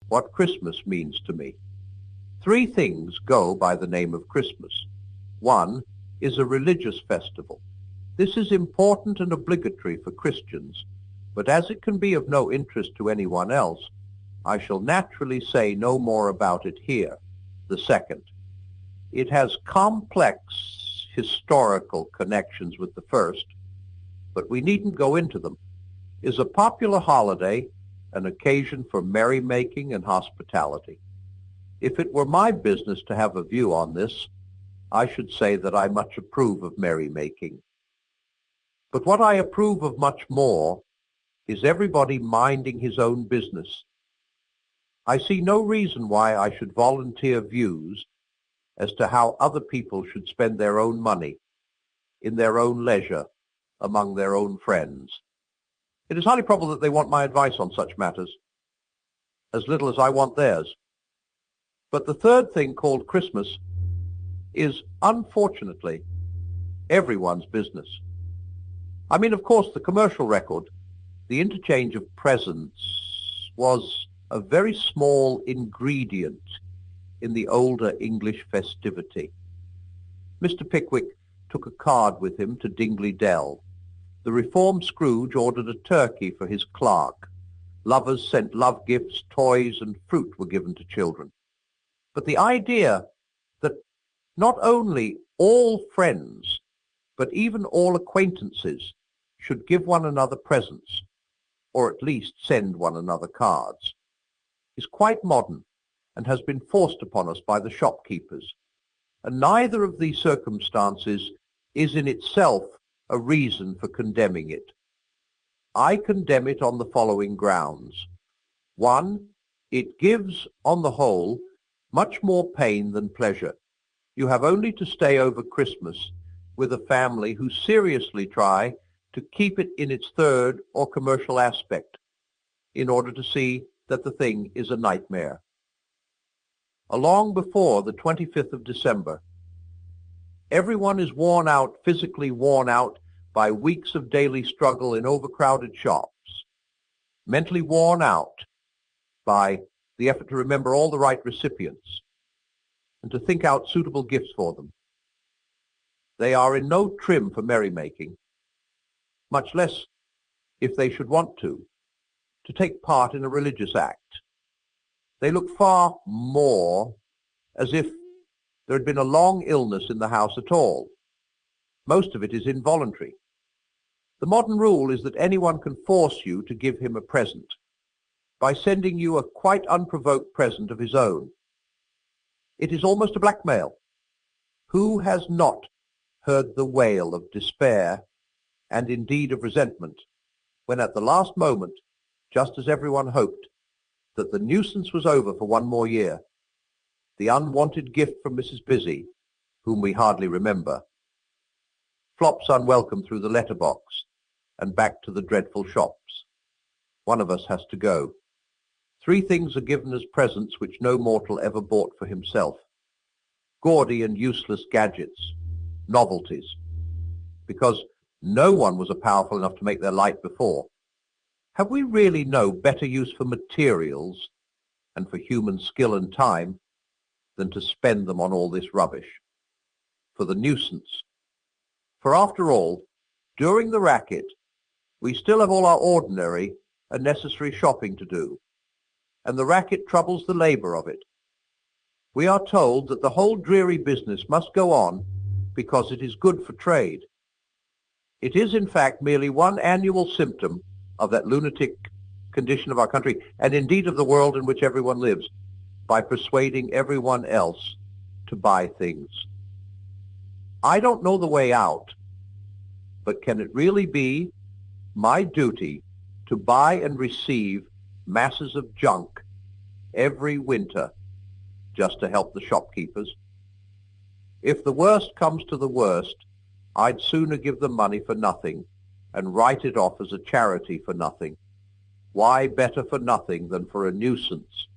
what Christmas means to me. Three things go by the name of Christmas. One is a religious festival. This is important and obligatory for Christians, but as it can be of no interest to anyone else, I shall naturally say no more about it here. The second, it has complex historical connections with the first, but we needn't go into them, is a popular holiday, an occasion for merrymaking and hospitality. If it were my business to have a view on this, I should say that I much approve of merrymaking. But what I approve of much more is everybody minding his own business. I see no reason why I should volunteer views as to how other people should spend their own money, in their own leisure, among their own friends. It is highly probable that they want my advice on such matters, as little as I want theirs. But the third thing, called Christmas, is, unfortunately, everyone's business. I mean, of course, the commercial record, the interchange of presents, was a very small ingredient in the older English festivity. Mr. Pickwick took a card with him to Dingley Dell. The reformed Scrooge ordered a turkey for his clerk. Lovers sent love gifts, toys, and fruit were given to children. But the idea that not only all friends, but even all acquaintances should give one another presents, or at least send one another cards, is quite modern and has been forced upon us by the shopkeepers. And neither of these circumstances is in itself a reason for condemning it. I condemn it on the following grounds. One, it gives, on the whole, much more pain than pleasure. You have only to stay over Christmas with a family who seriously try to keep it in its third or commercial aspect in order to see that the thing is a nightmare. Along before the 25th of December, everyone is worn out, physically worn out, by weeks of daily struggle in overcrowded shops, mentally worn out by the effort to remember all the right recipients and to think out suitable gifts for them. They are in no trim for merrymaking, much less, if they should want to take part in a religious act. They look far more as if there had been a long illness in the house at all. Most of it is involuntary. The modern rule is that anyone can force you to give him a present by sending you a quite unprovoked present of his own. It is almost a blackmail. Who has not heard the wail of despair and indeed of resentment when at the last moment, just as everyone hoped that the nuisance was over for one more year, the unwanted gift from Mrs. Busy, whom we hardly remember, flops unwelcome through the letterbox and back to the dreadful shops. One of us has to go. Three things are given as presents which no mortal ever bought for himself. Gaudy and useless gadgets, novelties, because no one was powerful enough to make their light before. Have we really no better use for materials and for human skill and time than to spend them on all this rubbish? For the nuisance. For after all, during the racket, we still have all our ordinary and necessary shopping to do, and the racket troubles the labor of it. We are told that the whole dreary business must go on because it is good for trade. It is, in fact, merely one annual symptom of that lunatic condition of our country, and indeed of the world in which everyone lives, by persuading everyone else to buy things. I don't know the way out, but can it really be my duty to buy and receive masses of junk every winter just to help the shopkeepers? If the worst comes to the worst, I'd sooner give them money for nothing and write it off as a charity for nothing. Why better for nothing than for a nuisance